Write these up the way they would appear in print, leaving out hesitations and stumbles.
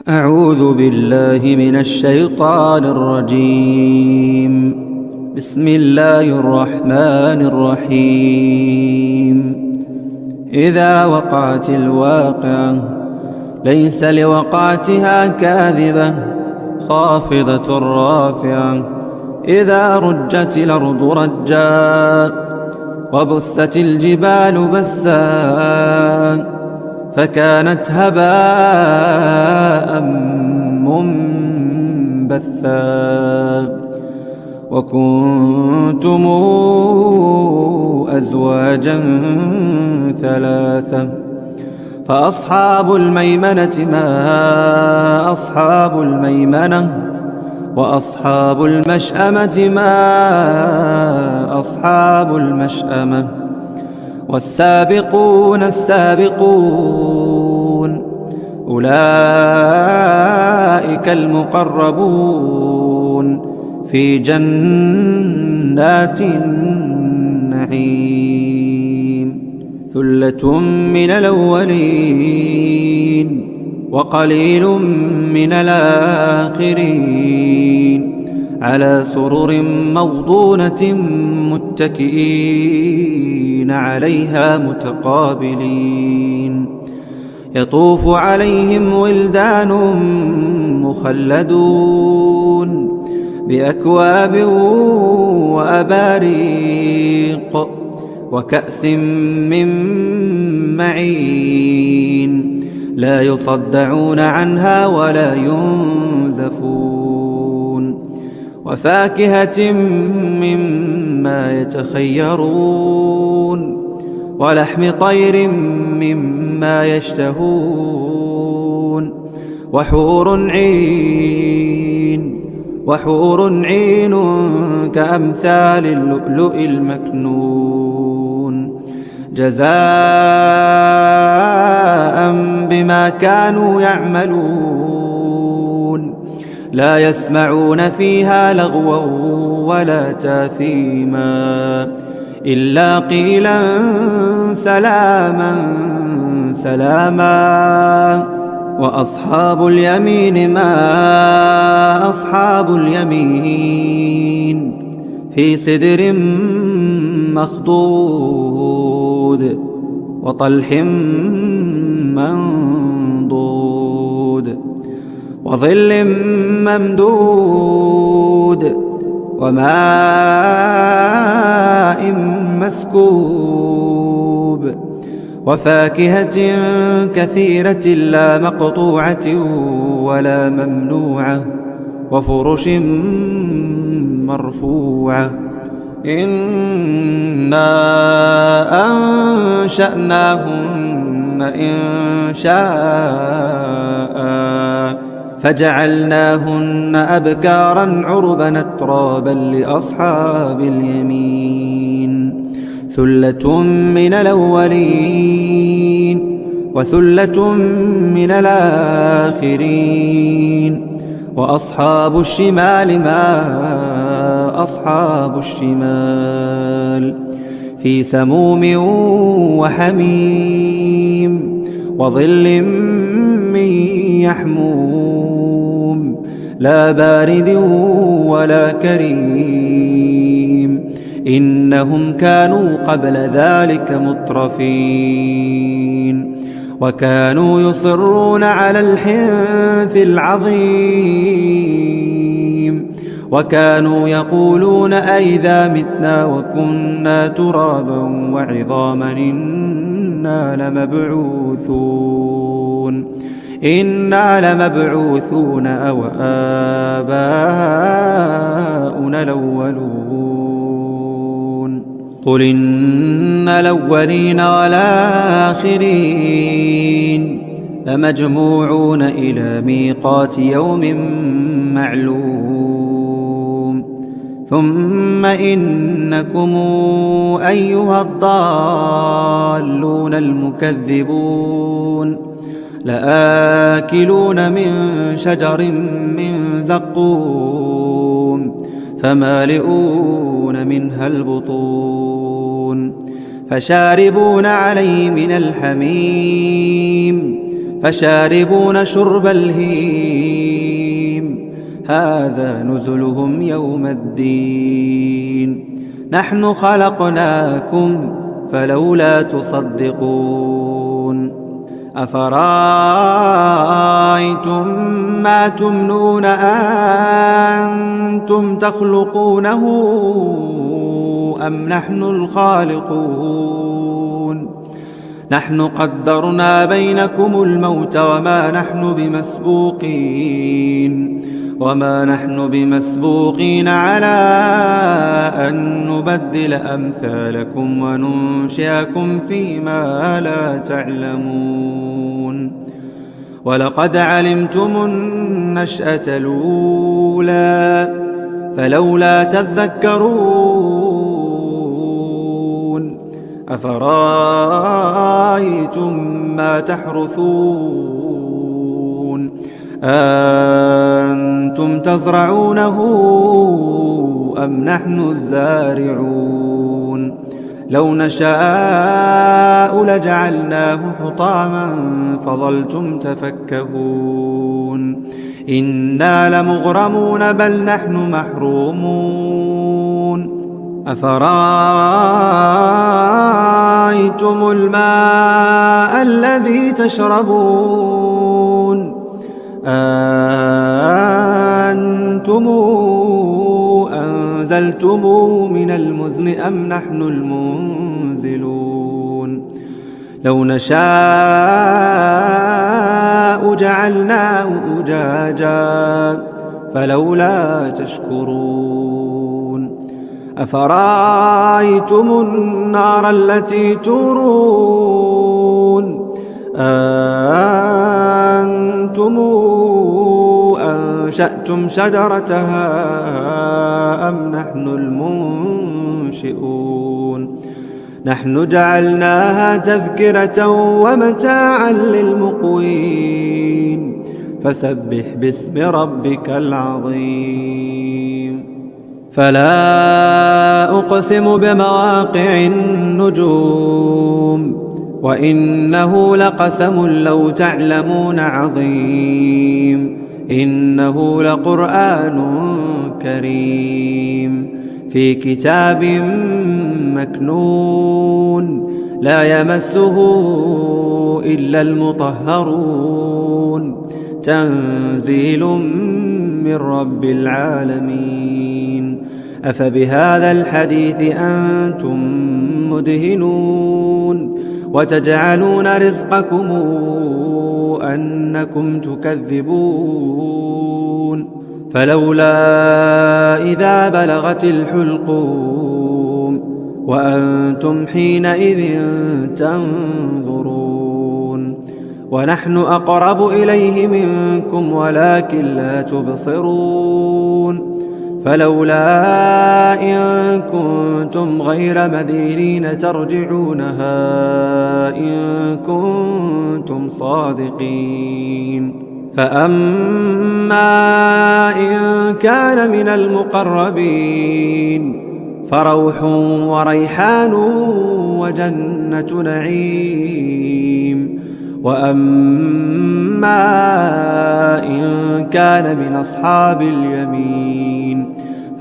أعوذ بالله من الشيطان الرجيم. بسم الله الرحمن الرحيم. إذا وقعت الواقعة ليس لوقعتها كاذبة خافضة رافعة. إذا رجت الأرض رجا وبست الجبال بسا فكانت هباء منبثا. وكنتم أزواجا ثلاثة فأصحاب الميمنة ما أصحاب الميمنة وأصحاب المشأمة ما أصحاب المشأمة. والسابقون السابقون أولئك المقربون في جنات النعيم. ثلة من الأولين وقليل من الآخرين على سرر موضونة متكئين عليها متقابلين. يطوف عليهم ولدان مخلدون بأكواب وأباريق وكأس من معين لا يصدعون عنها ولا ينزفون. وفاكهة مما يتخيرون ولحم طير مما يشتهون. وحور عين كأمثال اللؤلؤ المكنون جزاء بما كانوا يعملون. لا يسمعون فيها لغوا ولا تاثيما إلا قيلا سلاما سلاما. وأصحاب اليمين ما أصحاب اليمين في سدر مخضود وطلح منضود وظل ممدود وماء مسكوب. وفاكهة كثيرة لا مقطوعة ولا ممنوعة وفرش مرفوعة. إنا أنشأناهن إنشاء فجعلناهن أبكارا عربا أترابا لأصحاب اليمين. ثلة من الأولين وثلة من الآخرين. وأصحاب الشمال ما أصحاب الشمال في سموم وحميم وظل من يحموم لا بارد ولا كريم. إنهم كانوا قبل ذلك مترفين وكانوا يصرون على الحنث العظيم وكانوا يقولون أئذا متنا وكنا ترابا وعظاما إنا لمبعوثون أو آباؤنا الأولون. قل إن الأولين والآخرين لمجموعون إلى ميقات يوم معلوم. ثم إنكم أيها الضالون المكذبون لآكلون من شجر من زقوم فمالئون منها البطون فشاربون عليه من الحميم فشاربون شرب الهيم هذا نزلهم يوم الدين نحن خلقناكم فلولا تصدقون أفرأيتم ما تمنون أنتم تخلقونه أم نحن الخالقون نحن قدرنا بينكم الموت وما نحن بمسبوقين على أن نبدل أمثالكم وننشئكم فيما لا تعلمون ولقد علمتم النشأة الأولى فلولا تذكرون أفرأيتم ما تحرثون أنتم تزرعونه أم نحن الزارعون لو نشاء لجعلناه حطاما فظلتم تفكهون إنا لمغرمون بل نحن محرومون أفرأيتم الماء الذي تشربون أنتم أنزلتموه من المزن أم نحن المنزلون لو نشاء جعلناه أجاجا فلولا تشكرون أفرأيتم النار التي تورون أنتم أنشأتم شجرتها أم نحن المنشئون نحن جعلناها تذكرة ومتاعا للمقوين فسبح باسم ربك العظيم فلا أقسم بمواقع النجوم وإنه لقسم لو تعلمون عظيم إنه لقرآن كريم في كتاب مكنون لا يمسه إلا المطهرون تنزيل من رب العالمين أفبهذا الحديث أنتم مدهنون وتجعلون رزقكم أنكم تكذبون فلولا إذا بلغت الحلقوم وأنتم حينئذ تنظرون ونحن أقرب إليه منكم ولكن لا تبصرون فلولا إن كنتم غير مدينين ترجعونها إن كنتم صادقين فأما إن كان من المقربين فروح وريحان وجنة نعيم وأما إن كان من أصحاب اليمين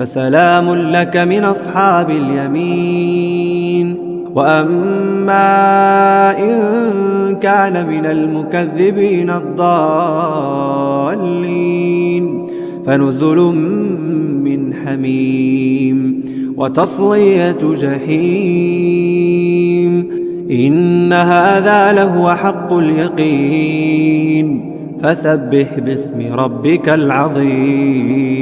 فسلام لك من أصحاب اليمين وأما إن كان من المكذبين الضالين فنزل من حميم وتصلية جحيم إن هذا لهو حق اليقين فسبح باسم ربك العظيم